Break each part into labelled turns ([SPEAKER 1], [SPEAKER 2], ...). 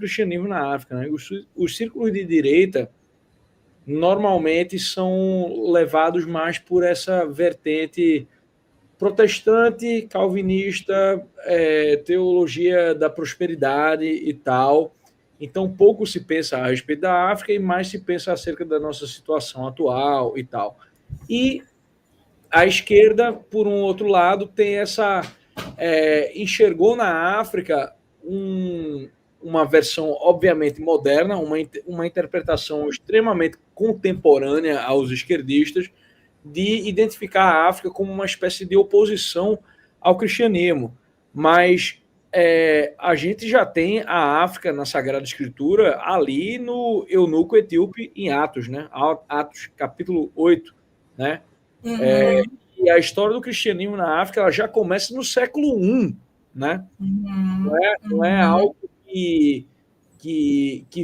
[SPEAKER 1] cristianismo na África, né? Os círculos de direita normalmente são levados mais por essa vertente protestante, calvinista, teologia da prosperidade e tal. Então, pouco se pensa a respeito da África e mais se pensa acerca da nossa situação atual e tal. E a esquerda, por um outro lado, tem essa... enxergou na África uma versão, obviamente, moderna, uma interpretação extremamente contemporânea aos esquerdistas, de identificar a África como uma espécie de oposição ao cristianismo. Mas a gente já tem a África na Sagrada Escritura ali no eunuco etíope em Atos, né? Atos capítulo 8, né? E a história do cristianismo na África ela já começa no século I, né? Não é algo que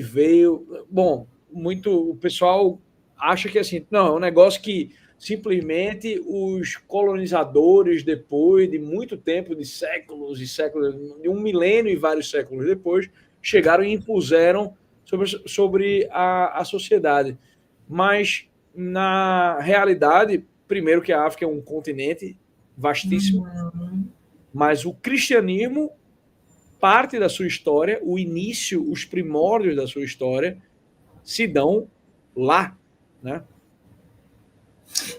[SPEAKER 1] veio... Bom, o pessoal acha que assim, não, é um negócio que simplesmente os colonizadores, depois de muito tempo, de séculos e séculos, de 1 milênio e vários séculos depois, chegaram e impuseram sobre a sociedade. Mas, na realidade, primeiro que a África é um continente vastíssimo, mas o cristianismo, parte da sua história, o início, os primórdios da sua história, se dão lá, né?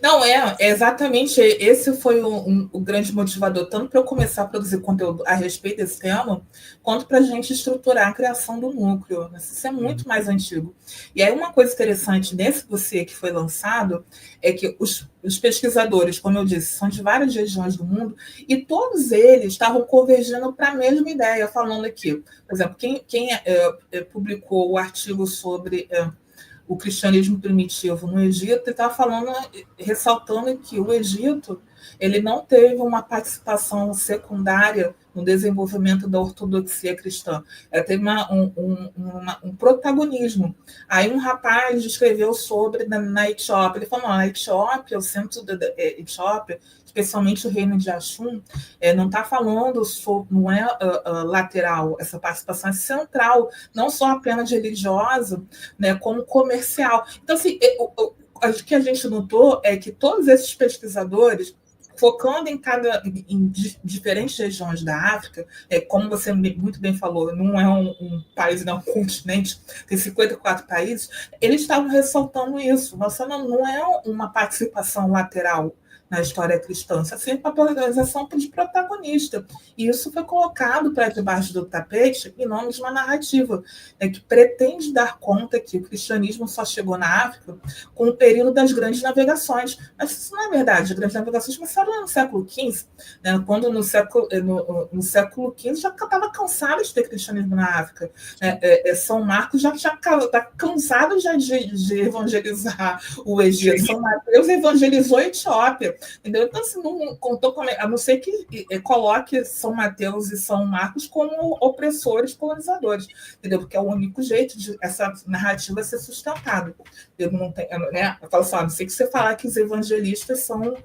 [SPEAKER 2] Não, exatamente, esse foi o grande motivador, tanto para eu começar a produzir conteúdo a respeito desse tema, quanto para a gente estruturar a criação do núcleo. Isso é muito mais antigo. E aí uma coisa interessante nesse dossiê que foi lançado é que os pesquisadores, como eu disse, são de várias regiões do mundo, e todos eles estavam convergindo para a mesma ideia, falando aqui. Por exemplo, quem publicou o artigo sobre... o cristianismo primitivo no Egito, ele estava falando, ressaltando que o Egito ele não teve uma participação secundária no desenvolvimento da ortodoxia cristã. Ela teve um protagonismo. Aí um rapaz escreveu sobre na Etiópia. Ele falou, na Etiópia, o centro da Etiópia, especialmente o reino de Axum, não está falando sobre, não é lateral, essa participação é central, não só apenas religiosa, né, como comercial. Então, assim, o que a gente notou é que todos esses pesquisadores, focando em diferentes regiões da África, como você muito bem falou, não é um país, não é um continente, tem 54 países, eles estavam ressaltando isso. Nossa, não é uma participação lateral na história cristã, isso é sempre uma polarização de protagonista. E isso foi colocado para debaixo do tapete em nome de uma narrativa que pretende dar conta que o cristianismo só chegou na África com o período das grandes navegações. Mas isso não é verdade. As grandes navegações começaram lá no século XV, né, quando no século XV já estava cansado de ter cristianismo na África. São Marcos já está cansado de evangelizar o Egito. São Mateus evangelizou a Etiópia. Entendeu? Então, assim, não contou a não ser que coloque São Mateus e São Marcos como opressores colonizadores, entendeu? Porque é o único jeito de essa narrativa ser sustentada. Eu não tenho, né? Eu falo assim, a não ser que você falar que os evangelistas são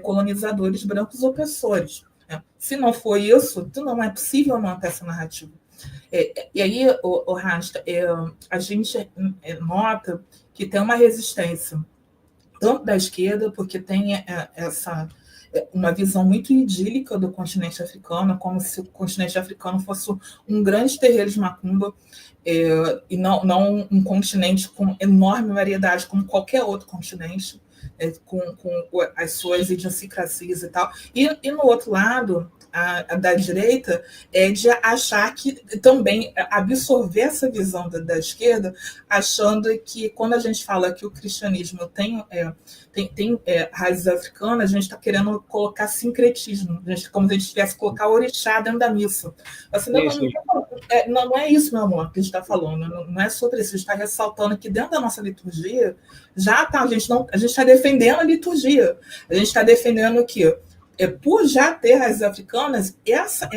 [SPEAKER 2] colonizadores brancos opressores. Né? Se não for isso, não é possível manter essa narrativa. E aí, o Rasta, a gente nota que tem uma resistência tanto da esquerda, porque tem uma visão muito idílica do continente africano, como se o continente africano fosse um grande terreiro de macumba, e não um continente com enorme variedade, como qualquer outro continente, com as suas idiosincrasias e tal. E no outro lado, a da direita, de achar que também absorver essa visão da esquerda, achando que quando a gente fala que o cristianismo tem raízes africanas, a gente está querendo colocar sincretismo, como se a gente tivesse que colocar orixá dentro da missa. Assim, não é isso, meu amor, que a gente está falando, não é sobre isso, a gente está ressaltando que dentro da nossa liturgia, já tá, a gente está defendendo a liturgia, a gente está defendendo que por já ter raízes africanas, essa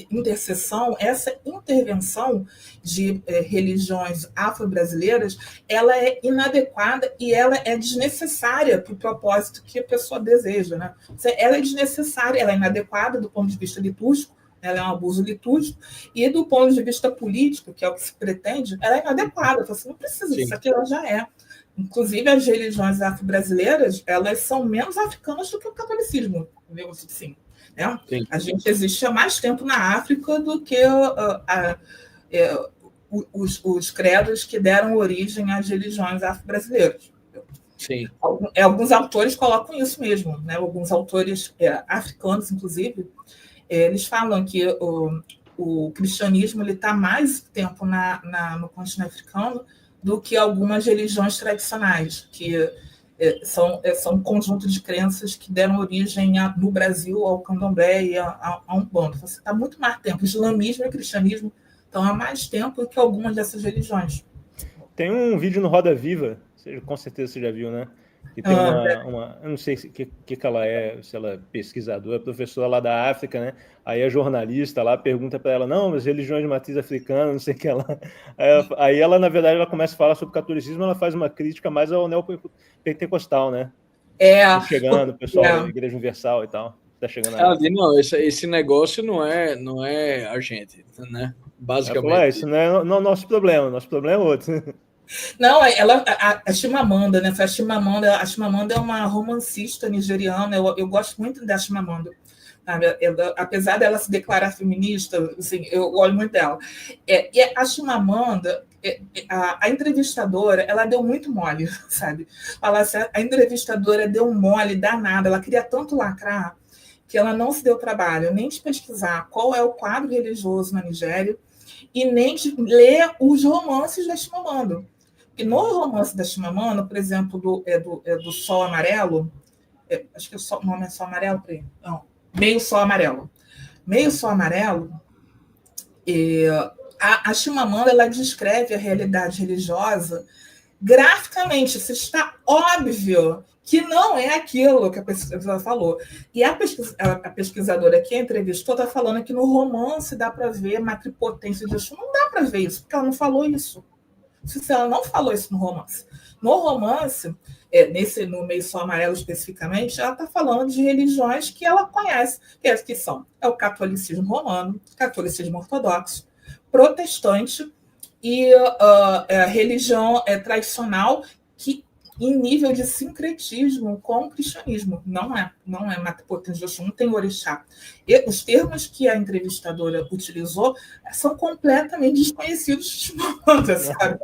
[SPEAKER 2] interseção, essa intervenção de religiões afro-brasileiras, ela é inadequada e ela é desnecessária para o propósito que a pessoa deseja. Né? Ela é desnecessária, ela é inadequada do ponto de vista litúrgico, ela é um abuso litúrgico, e do ponto de vista político, que é o que se pretende, ela é inadequada. Você não precisa disso, aqui ela já é. Inclusive, as religiões afro-brasileiras, elas são menos africanas do que o catolicismo, digamos assim. Né? A gente existe há mais tempo na África do que os credos que deram origem às religiões afro-brasileiras.
[SPEAKER 1] Sim.
[SPEAKER 2] Alguns autores colocam isso mesmo, né? Alguns autores africanos, inclusive, eles falam que o cristianismo está mais tempo no continente africano do que algumas religiões tradicionais, que são um conjunto de crenças que deram origem no Brasil ao candomblé e a Umbanda. Você está muito mais tempo. O islamismo e o cristianismo estão há mais tempo que algumas dessas religiões.
[SPEAKER 3] Tem um vídeo no Roda Viva, com certeza você já viu, né? Que tem eu não sei o que ela é, se ela é pesquisadora, professora lá da África, né? Aí a jornalista lá pergunta para ela, não, mas religiões de matriz africana, não sei o que ela... Aí ela, na verdade, ela começa a falar sobre o catolicismo, ela faz uma crítica mais ao neopentecostal, né? Tá chegando, o pessoal da Igreja Universal e tal. Tá chegando
[SPEAKER 1] ela diz, não, esse negócio não é a gente, né? Basicamente.
[SPEAKER 3] Isso não é nosso problema é outro.
[SPEAKER 2] Não, a Chimamanda, né? A Chimamanda é uma romancista nigeriana. Eu gosto muito da Chimamanda. Apesar dela se declarar feminista, assim, eu olho muito dela. E a Chimamanda, a entrevistadora, ela deu muito mole, sabe? A entrevistadora deu mole danada. Ela queria tanto lacrar que ela não se deu trabalho nem de pesquisar qual é o quadro religioso na Nigéria e nem de ler os romances da Chimamanda. Porque no romance da Chimamanda, por exemplo, do Sol Amarelo, acho que o nome é Sol Amarelo para ele. Não, Meio Sol Amarelo. Meio Sol Amarelo, a Chimamanda ela descreve a realidade religiosa graficamente. Isso está óbvio que não é aquilo que a pesquisadora falou. E a pesquisadora que a entrevistou está falando que no romance dá para ver matripotência de Exu. Não dá para ver isso, porque ela não falou isso. Se ela não falou isso no romance. No romance, no Meio Sol Amarelo especificamente, ela está falando de religiões que ela conhece, que são o catolicismo romano, catolicismo ortodoxo, protestante e a religião tradicional que em nível de sincretismo com o cristianismo. Não é matripotência de Exu, não tem orixá. E os termos que a entrevistadora utilizou são completamente desconhecidos de Chimamanda, sabe?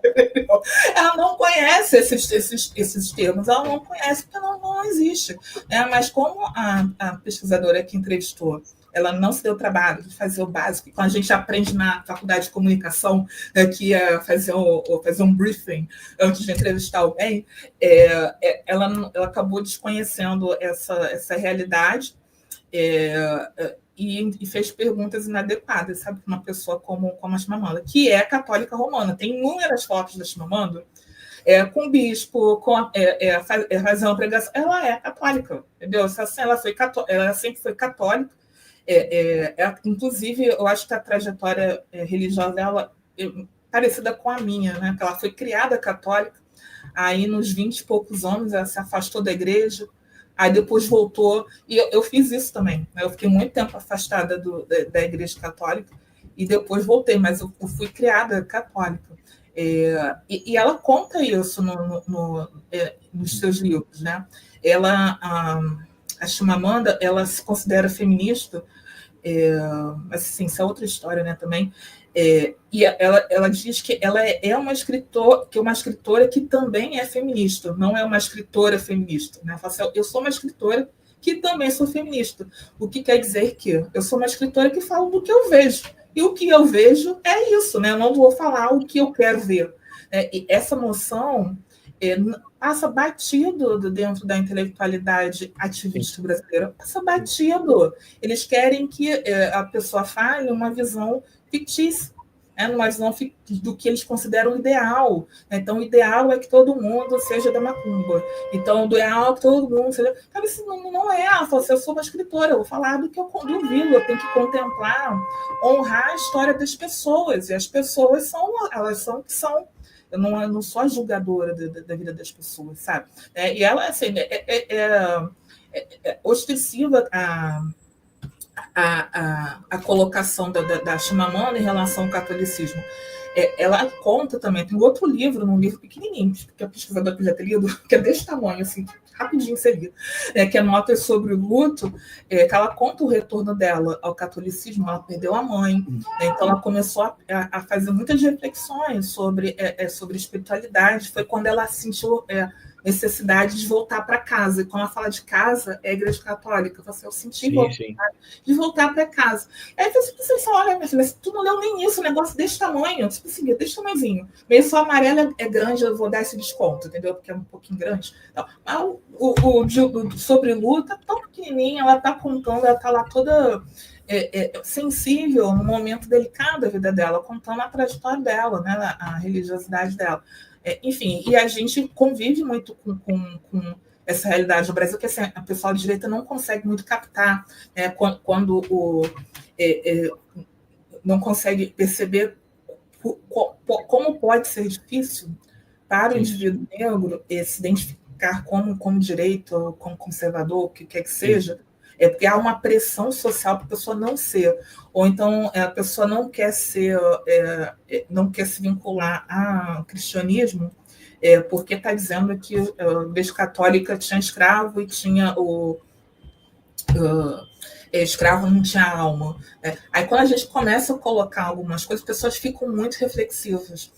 [SPEAKER 2] Ela não conhece esses termos, ela não conhece porque não existe. Mas como a pesquisadora que entrevistou, ela não se deu trabalho de fazer o básico. Quando a gente aprende na faculdade de comunicação, que é fazer um briefing antes de entrevistar alguém, ela acabou desconhecendo essa realidade e fez perguntas inadequadas, sabe, para uma pessoa como a Chimamanda, que é católica romana. Tem inúmeras fotos da Chimamanda com o bispo, fazendo uma pregação. Ela é católica, entendeu? Ela sempre foi católica. Inclusive, eu acho que a trajetória religiosa dela é parecida com a minha, né? Que ela foi criada católica, aí nos 20 e poucos anos ela se afastou da igreja, aí depois voltou, e eu fiz isso também, né? Eu fiquei muito tempo afastada da igreja católica, e depois voltei, mas eu fui criada católica. E ela conta isso nos seus livros, né? A Chimamanda, ela se considera feminista, mas assim, isso é outra história, né, também. E ela diz que ela é uma escritora que também é feminista, não é uma escritora feminista, né? Ela fala assim, eu sou uma escritora que também sou feminista, o que quer dizer que eu sou uma escritora que fala do que eu vejo, e o que eu vejo é isso, né? Eu não vou falar o que eu quero ver. E essa noção passa batido dentro da intelectualidade ativista brasileira, passa batido. Eles querem que a pessoa fale uma visão fictícia, uma visão do que eles consideram ideal. Então, o ideal é que todo mundo seja da macumba. Então, o ideal é que todo mundo seja... Sabe, isso não é. Eu sou uma escritora, eu vou falar do que eu vivo, eu tenho que contemplar, honrar a história das pessoas. E as pessoas elas são o que são. Eu não sou a julgadora da vida das pessoas, sabe? E ela, assim, ostensiva a colocação da Chimamanda em relação ao catolicismo. Ela conta também, tem outro livro, num livro pequenininho, que a pesquisadora já ter lido, que é desse tamanho, assim, rapidinho seria, que é Notas sobre o Luto, que ela conta o retorno dela ao catolicismo. Ela perdeu a mãe, então ela começou a fazer muitas reflexões sobre espiritualidade. Foi quando ela sentiu necessidade de voltar para casa. E quando ela fala de casa, é a Igreja Católica. Eu senti vontade de voltar para casa. Aí você pensa, olha, minha filha, tu não leu nem isso, um negócio desse tamanho, tipo assim, desse tamanhozinho. Meio só amarelo é grande, eu vou dar esse desconto, entendeu? Porque é um pouquinho grande. Então, mas o sobre luta, tão pequenininha, ela está contando, ela está lá toda sensível, num momento delicado da vida dela, contando a trajetória dela, né, a religiosidade dela. Enfim, e a gente convive muito com essa realidade no Brasil, que assim, a pessoa de direita não consegue muito captar, quando não consegue perceber como pode ser difícil para o indivíduo negro se identificar como direito, como conservador, o que quer que seja. Porque há uma pressão social para a pessoa não ser, ou então a pessoa não quer ser, não quer se vincular ao cristianismo, porque está dizendo que a Igreja Católica tinha escravo e tinha escravo não tinha alma. Aí quando a gente começa a colocar algumas coisas, as pessoas ficam muito reflexivas.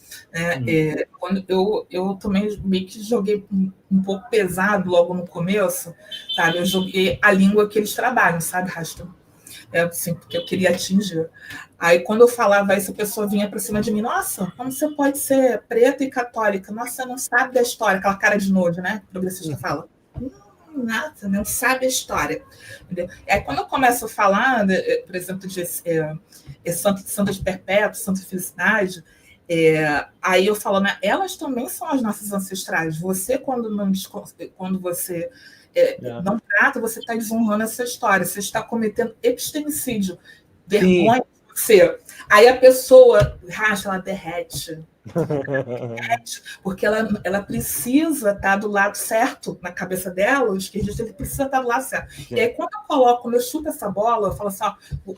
[SPEAKER 2] Quando eu também meio que joguei um pouco pesado logo no começo, sabe? Eu joguei a língua que eles trabalham, sabe, Rasta? Assim, porque eu queria atingir. Aí quando eu falava isso, a pessoa vinha para cima de mim, nossa, como você pode ser preta e católica? Nossa, você não sabe da história, aquela cara de nojo, né? O progressista fala. Nada, não sabe a história. Entendeu? Aí quando eu começo a falar, por exemplo, de santas perpétuas, santa felicidade, aí eu falo, né, elas também são as nossas ancestrais. Você, quando você não trata, você está desonrando essa história, você está cometendo epistemicídio, vergonha de você. Aí a pessoa racha, ela derrete. Porque ela precisa estar do lado certo na cabeça dela, o esquerdista ele precisa estar do lado certo. Sim. E aí, quando eu chuto essa bola, eu falo assim: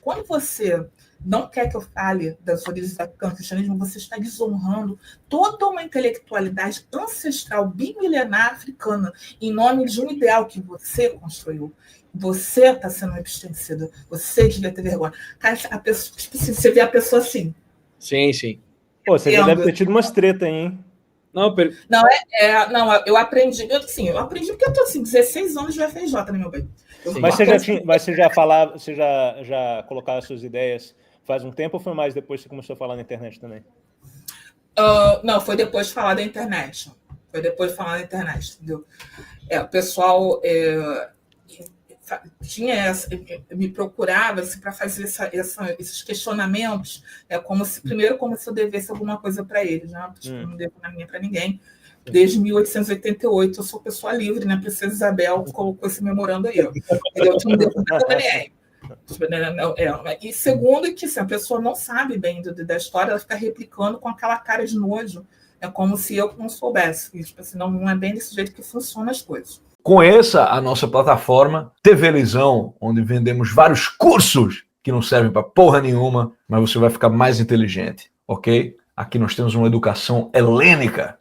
[SPEAKER 2] quando você não quer que eu fale das origens do cristianismo, você está desonrando toda uma intelectualidade ancestral, bimilenar africana, em nome de um ideal que você construiu. Você está sendo epistemicida, você devia ter vergonha. Cara, você vê a pessoa assim.
[SPEAKER 1] Sim.
[SPEAKER 3] Pô, você já deve ter tido umas tretas, hein?
[SPEAKER 2] Não, eu aprendi. Eu aprendi porque eu tô assim, 16 anos de FRJ, né, meu bem?
[SPEAKER 3] Mas você já colocava suas ideias faz um tempo ou foi mais depois que você começou a falar na internet também?
[SPEAKER 2] Não, foi depois de falar da internet. Entendeu? O pessoal me procurava assim, para fazer esses questionamentos, como se eu devesse alguma coisa para eles, né? Eu não devo na minha para ninguém. Desde 1888 eu sou pessoa livre, né? A Princesa Isabel colocou esse memorando aí. Eu não devo nada para ninguém. E segundo, que se a pessoa não sabe bem da história, ela fica replicando com aquela cara de nojo, como se eu não soubesse. E, tipo assim, não é bem desse jeito que funcionam as coisas.
[SPEAKER 4] Conheça a nossa plataforma TV Lisão, onde vendemos vários cursos que não servem para porra nenhuma, mas você vai ficar mais inteligente, ok? Aqui nós temos uma educação helênica.